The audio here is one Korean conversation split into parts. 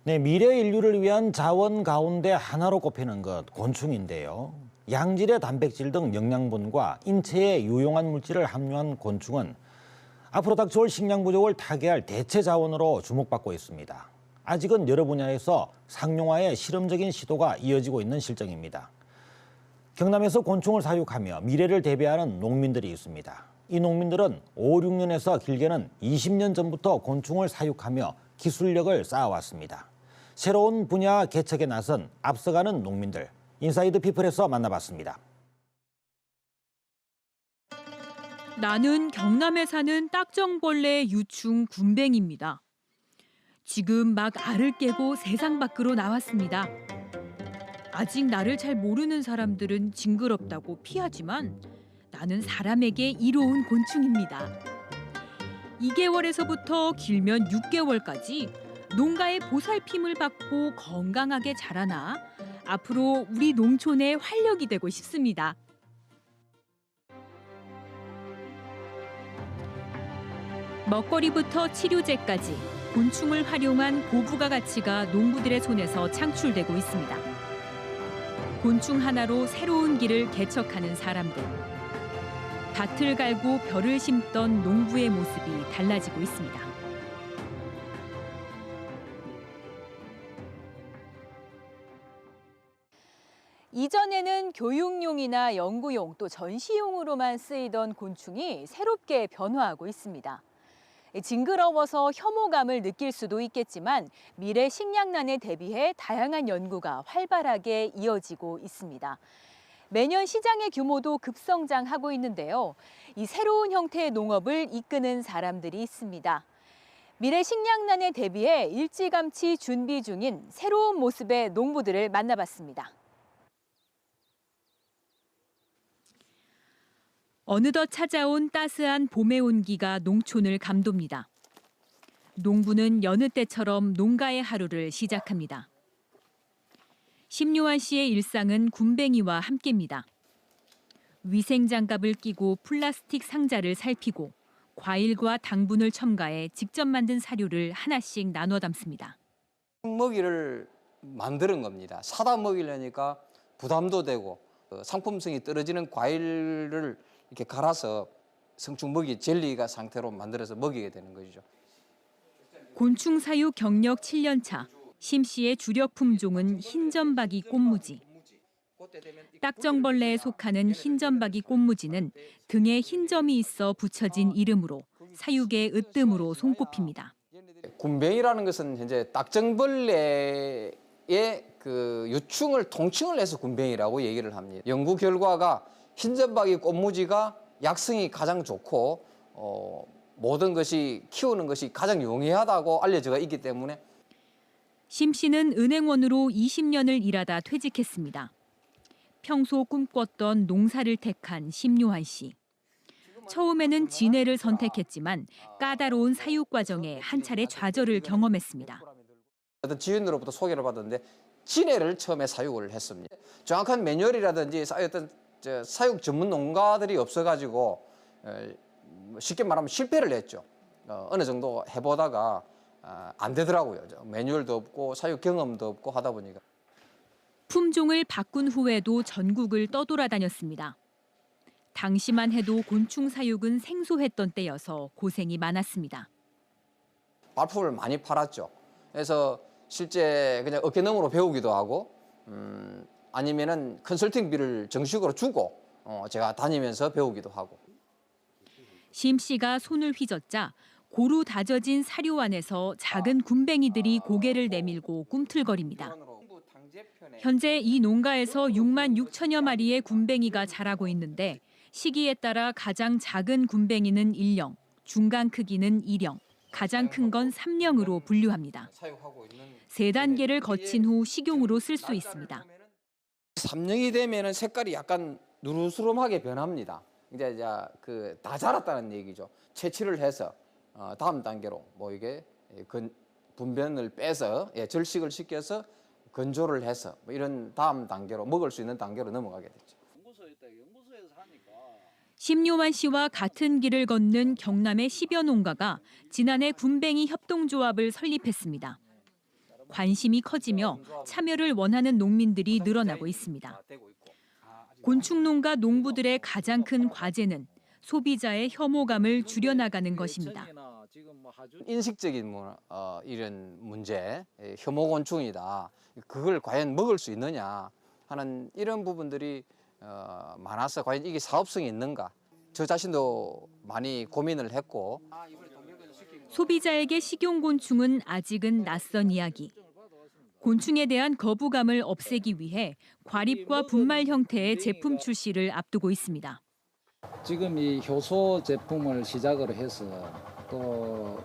네, 미래 인류를 위한 자원 가운데 하나로 꼽히는 것, 곤충인데요. 양질의 단백질 등 영양분과 인체에 유용한 물질을 함유한 곤충은 앞으로 닥쳐올 식량 부족을 타개할 대체 자원으로 주목받고 있습니다. 아직은 여러 분야에서 상용화의 실험적인 시도가 이어지고 있는 실정입니다. 경남에서 곤충을 사육하며 미래를 대비하는 농민들이 있습니다. 이 농민들은 5, 6년에서 길게는 20년 전부터 곤충을 사육하며 기술력을 쌓아왔습니다. 새로운 분야 개척에 나선 앞서가는 농민들, 인사이드 피플에서 만나봤습니다. 나는 경남에 사는 딱정벌레 유충 군뱅입니다. 지금 막 알을 깨고 세상 밖으로 나왔습니다. 아직 나를 잘 모르는 사람들은 징그럽다고 피하지만 나는 사람에게 이로운 곤충입니다. 2개월에서부터 길면 6개월까지 농가의 보살핌을 받고 건강하게 자라나 앞으로 우리 농촌의 활력이 되고 싶습니다. 먹거리부터 치료제까지 곤충을 활용한 고부가 가치가 농부들의 손에서 창출되고 있습니다. 곤충 하나로 새로운 길을 개척하는 사람들. 밭을 갈고 벼를 심던 농부의 모습이 달라지고 있습니다. 이전에는 교육용이나 연구용 또 전시용으로만 쓰이던 곤충이 새롭게 변화하고 있습니다. 징그러워서 혐오감을 느낄 수도 있겠지만 미래 식량난에 대비해 다양한 연구가 활발하게 이어지고 있습니다. 매년 시장의 규모도 급성장하고 있는데요. 이 새로운 형태의 농업을 이끄는 사람들이 있습니다. 미래 식량난에 대비해 일찌감치 준비 중인 새로운 모습의 농부들을 만나봤습니다. 어느덧 찾아온 따스한 봄의 온기가 농촌을 감돕니다. 농부는 여느 때처럼 농가의 하루를 시작합니다. 심요한 씨의 일상은 군뱅이와 함께입니다. 위생장갑을 끼고 플라스틱 상자를 살피고 과일과 당분을 첨가해 직접 만든 사료를 하나씩 나눠 담습니다. 먹이를 만드는 겁니다. 사다 먹이려니까 부담도 되고 상품성이 떨어지는 과일을 이렇게 갈아서 성충 먹이 젤리가 상태로 만들어서 먹이게 되는 것이죠. 곤충 사육 경력 7년 차. 심 씨의 주력 품종은 흰점박이 꽃무지. 딱정벌레에 속하는 흰점박이 꽃무지는 등에 흰 점이 있어 붙여진 이름으로 사육의 으뜸으로 손꼽힙니다. 군뱅이라는 것은 현재 딱정벌레의 그 유충을 통칭을 해서 군뱅이라고 얘기를 합니다. 연구 결과가 흰점박이 꽃무지가 약성이 가장 좋고 모든 것이 키우는 것이 가장 용이하다고 알려져 있기 때문에 심 씨는 은행원으로 20년을 일하다 퇴직했습니다. 평소 꿈꿨던 농사를 택한 심요한 씨. 처음에는 진해를 선택했지만 까다로운 사육 과정에 한 차례 좌절을 경험했습니다. 어떤 지인으로부터 소개를 받았는데 진해를 처음에 사육을 했습니다. 정확한 매뉴얼이라든지 어떤 사육 전문 농가들이 없어가지고 쉽게 말하면 실패를 했죠. 어느 정도 해보다가 안 되더라고요. 매뉴얼도 없고 사육 경험도 없고 하다 보니까. 품종을 바꾼 후에도 전국을 떠돌아다녔습니다. 당시만 해도 곤충 사육은 생소했던 때여서 고생이 많았습니다. 발품을 많이 팔았죠. 그래서 실제 그냥 어깨너머로 배우기도 하고 아니면은 컨설팅비를 정식으로 주고 제가 다니면서 배우기도 하고. 심 씨가 손을 휘젓자 고루 다져진 사료 안에서 작은 군뱅이들이 고개를 내밀고 꿈틀거립니다. 현재 이 농가에서 6만 6천여 마리의 군뱅이가 자라고 있는데 시기에 따라 가장 작은 군뱅이는 1령, 중간 크기는 2령, 가장 큰 건 3령으로 분류합니다. 3단계를 거친 후 식용으로 쓸 수 있습니다. 3령이 되면은 색깔이 약간 누르스름하게 변합니다. 이제 다 자랐다는 얘기죠. 채취를 해서 다음 단계로 뭐 이게 분변을 빼서 절식을 시켜서 건조를 해서 뭐 이런 다음 단계로 먹을 수 있는 단계로 넘어가게 됐죠. 심요만 씨와 같은 길을 걷는 경남의 10여 농가가 지난해 군뱅이 협동조합을 설립했습니다. 관심이 커지며 참여를 원하는 농민들이 늘어나고 있습니다. 곤충 농가 농부들의 가장 큰 과제는 소비자의 혐오감을 줄여나가는 것입니다. 인식적인 이런 문제, 혐오곤충이다. 그걸 과연 먹을 수 있느냐 하는 이런 부분들이 많아서 과연 이게 사업성이 있는가. 저 자신도 많이 고민을 했고. 소비자에게 식용곤충은 아직은 낯선 이야기. 곤충에 대한 거부감을 없애기 위해 과립과 분말 형태의 제품 출시를 앞두고 있습니다. 지금 이 효소 제품을 시작으로 해서 또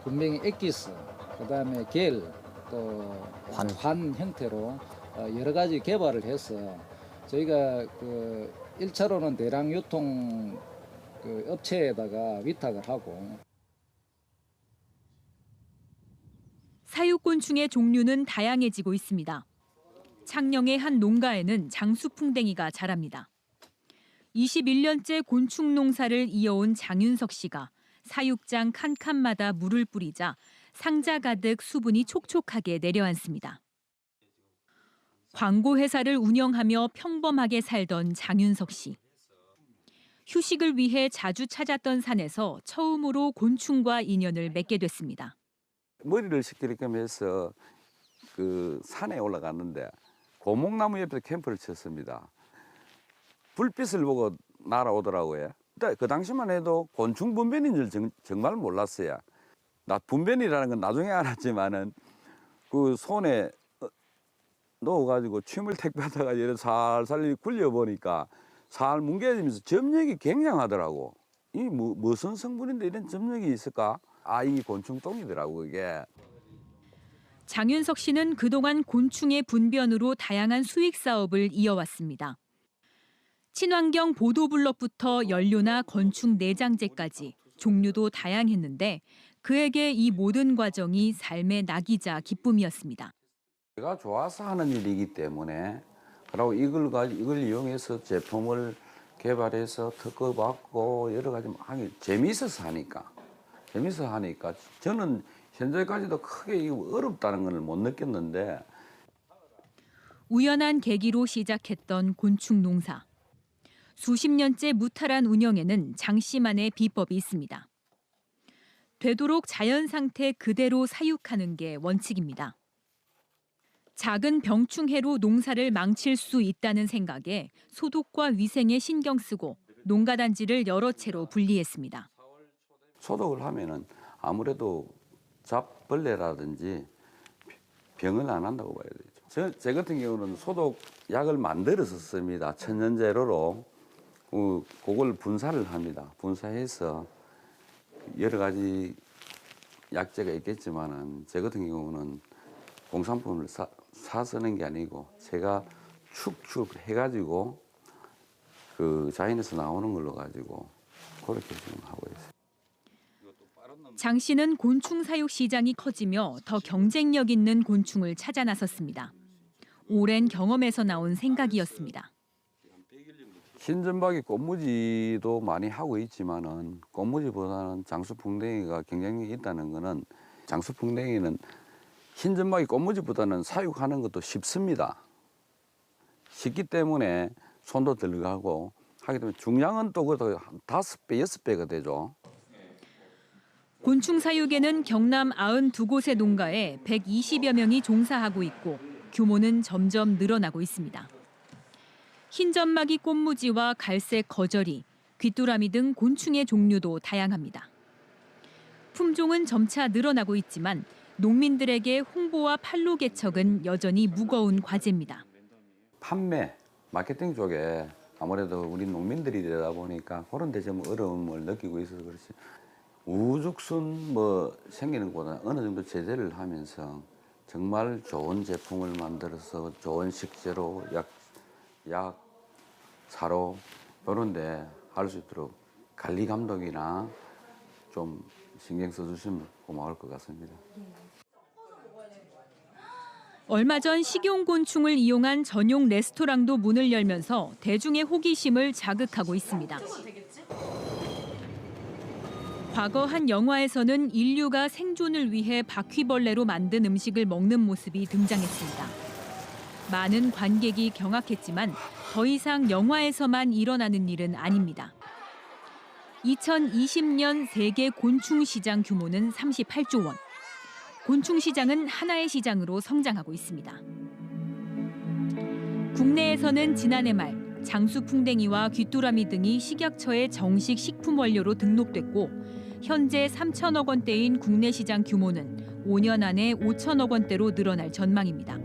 분명히 엑기스, 그다음에 겔, 또 환 형태로 여러 가지 개발을 해서 저희가 1차로는 대량 유통 업체에다가 위탁을 하고. 사육곤충의 종류는 다양해지고 있습니다. 창녕의 한 농가에는 장수풍뎅이가 자랍니다. 21년째 곤충 농사를 이어온 장윤석 씨가 사육장 칸칸마다 물을 뿌리자 상자 가득 수분이 촉촉하게 내려앉습니다. 광고 회사를 운영하며 평범하게 살던 장윤석 씨. 휴식을 위해 자주 찾았던 산에서 처음으로 곤충과 인연을 맺게 됐습니다. 머리를 식히게끔 해서 산에 올라갔는데 고목나무 옆에 캠프를 쳤습니다. 불빛을 보고 날아오더라고요. 그 당시만 해도 곤충 분변인 줄 정말 몰랐어요. 나 분변이라는 건 나중에 알았지만은 그 손에 넣어가지고 침을 택 받아가 이렇게 살살 굴려 보니까 살 뭉개지면서 점력이 굉장하더라고. 이 무슨 성분인데 이런 점력이 있을까? 이 곤충똥이더라고 이게. 장윤석 씨는 그동안 곤충의 분변으로 다양한 수익 사업을 이어왔습니다. 친환경 보도블럭부터 연료나 건축 내장재까지 종류도 다양했는데 그에게 이 모든 과정이 삶의 낙이자 기쁨이었습니다. 제가 좋아서 하는 일이기 때문에 그리고 이걸 이용해서 제품을 개발해서 특허받고 여러 가지 하기 재미있어서 하니까 저는 현재까지도 크게 이거 어렵다는 걸 못 느꼈는데 우연한 계기로 시작했던 곤충 농사. 수십 년째 무탈한 운영에는 장 씨만의 비법이 있습니다. 되도록 자연 상태 그대로 사육하는 게 원칙입니다. 작은 병충해로 농사를 망칠 수 있다는 생각에 소독과 위생에 신경 쓰고 농가단지를 여러 채로 분리했습니다. 소독을 하면은 아무래도 잡벌레라든지 병을 안 한다고 봐야 되죠. 제 같은 경우는 소독약을 만들어서 씁니다. 천연재료로 그걸 분사를 합니다. 분사해서 여러 가지 약재가 있겠지만은 제 같은 경우는 공산품을 사 쓰는 게 아니고 제가 축축 해가지고 자연에서 나오는 걸로 가지고 그렇게 지금 하고 있어요. 장 씨는 곤충 사육 시장이 커지며 더 경쟁력 있는 곤충을 찾아 나섰습니다. 오랜 경험에서 나온 생각이었습니다. 흰점박이 꽃무지도 많이 하고 있지만은 꽃무지보다는 장수풍뎅이가 경쟁력이 있다는 거는 장수풍뎅이는 흰점박이 꽃무지보다는 사육하는 것도 쉽습니다. 쉽기 때문에 손도 들어가고 하기 때문에 중량은 또 그래도 5배, 6배가 되죠. 곤충 사육에는 경남 92곳의 농가에 120여 명이 종사하고 있고 규모는 점점 늘어나고 있습니다. 흰점막이 꽃무지와 갈색 거저리, 귀뚜라미 등 곤충의 종류도 다양합니다. 품종은 점차 늘어나고 있지만 농민들에게 홍보와 판로 개척은 여전히 무거운 과제입니다. 판매, 마케팅 쪽에 아무래도 우리 농민들이 되다 보니까 그런 데 좀 어려움을 느끼고 있어서 그렇지. 우죽순 생기는 것보다 어느 정도 제재를 하면서 정말 좋은 제품을 만들어서 좋은 식재료, 약, 사료 이런 데 할 수 있도록 관리 감독이나 좀 신경 써주시면 고마울 것 같습니다. 얼마 전 식용곤충을 이용한 전용 레스토랑도 문을 열면서 대중의 호기심을 자극하고 있습니다. 과거 한 영화에서는 인류가 생존을 위해 바퀴벌레로 만든 음식을 먹는 모습이 등장했습니다. 많은 관객이 경악했지만 더 이상 영화에서만 일어나는 일은 아닙니다. 2020년 세계 곤충 시장 규모는 38조 원. 곤충 시장은 하나의 시장으로 성장하고 있습니다. 국내에서는 지난해 말 장수풍뎅이와 귀뚜라미 등이 식약처의 정식 식품 원료로 등록됐고 현재 3천억 원대인 국내 시장 규모는 5년 안에 5천억 원대로 늘어날 전망입니다.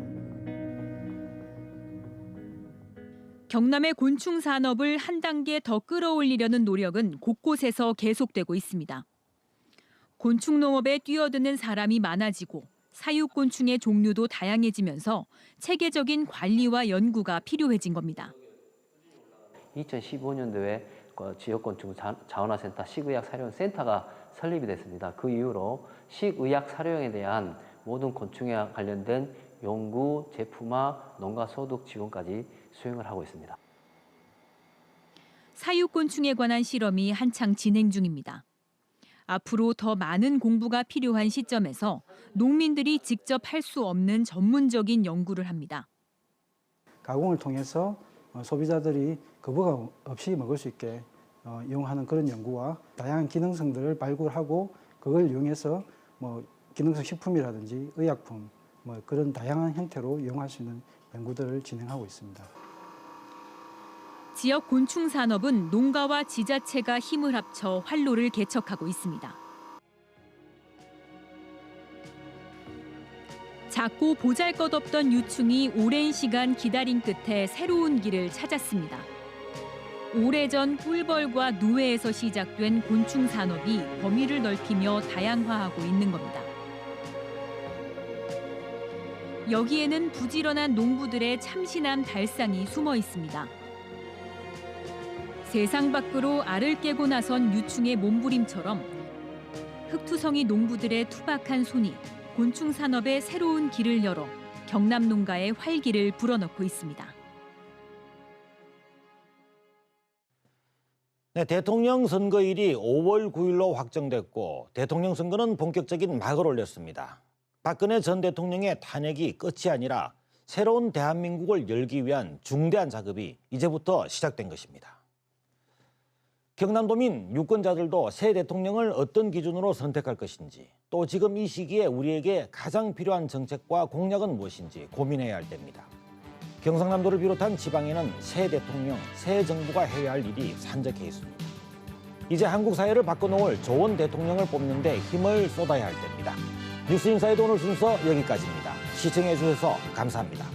경남의 곤충 산업을 한 단계 더 끌어올리려는 노력은 곳곳에서 계속되고 있습니다. 곤충 농업에 뛰어드는 사람이 많아지고 사육곤충의 종류도 다양해지면서 체계적인 관리와 연구가 필요해진 겁니다. 2015년도에 지역곤충 자원화센터 식의학사료센터가 설립이 됐습니다. 그 이후로 식의학 사료용에 대한 모든 곤충에 관련된 연구, 제품화, 농가 소득 지원까지 수행을 하고 있습니다. 사육곤충에 관한 실험이 한창 진행 중입니다. 앞으로 더 많은 공부가 필요한 시점에서 농민들이 직접 할 수 없는 전문적인 연구를 합니다. 가공을 통해서 소비자들이 거부감 없이 먹을 수 있게 이용하는 그런 연구와 다양한 기능성들을 발굴하고 그걸 이용해서 기능성 식품이라든지 의약품 그런 다양한 형태로 이용할 수 있는 연구들을 진행하고 있습니다. 지역 곤충 산업은 농가와 지자체가 힘을 합쳐 활로를 개척하고 있습니다. 작고 보잘것없던 유충이 오랜 시간 기다림 끝에 새로운 길을 찾았습니다. 오래전 꿀벌과 누에에서 시작된 곤충 산업이 범위를 넓히며 다양화하고 있는 겁니다. 여기에는 부지런한 농부들의 참신한 발상이 숨어 있습니다. 세상 밖으로 알을 깨고 나선 유충의 몸부림처럼 흑투성이 농부들의 투박한 손이 곤충 산업의 새로운 길을 열어 경남 농가의 활기를 불어넣고 있습니다. 네, 대통령 선거일이 5월 9일로 확정됐고 대통령 선거는 본격적인 막을 올렸습니다. 박근혜 전 대통령의 탄핵이 끝이 아니라 새로운 대한민국을 열기 위한 중대한 작업이 이제부터 시작된 것입니다. 경남도민 유권자들도 새 대통령을 어떤 기준으로 선택할 것인지 또 지금 이 시기에 우리에게 가장 필요한 정책과 공약은 무엇인지 고민해야 할 때입니다. 경상남도를 비롯한 지방에는 새 대통령, 새 정부가 해야 할 일이 산적해 있습니다. 이제 한국 사회를 바꿔놓을 좋은 대통령을 뽑는 데 힘을 쏟아야 할 때입니다. 뉴스인사이드 오늘 순서 여기까지입니다. 시청해 주셔서 감사합니다.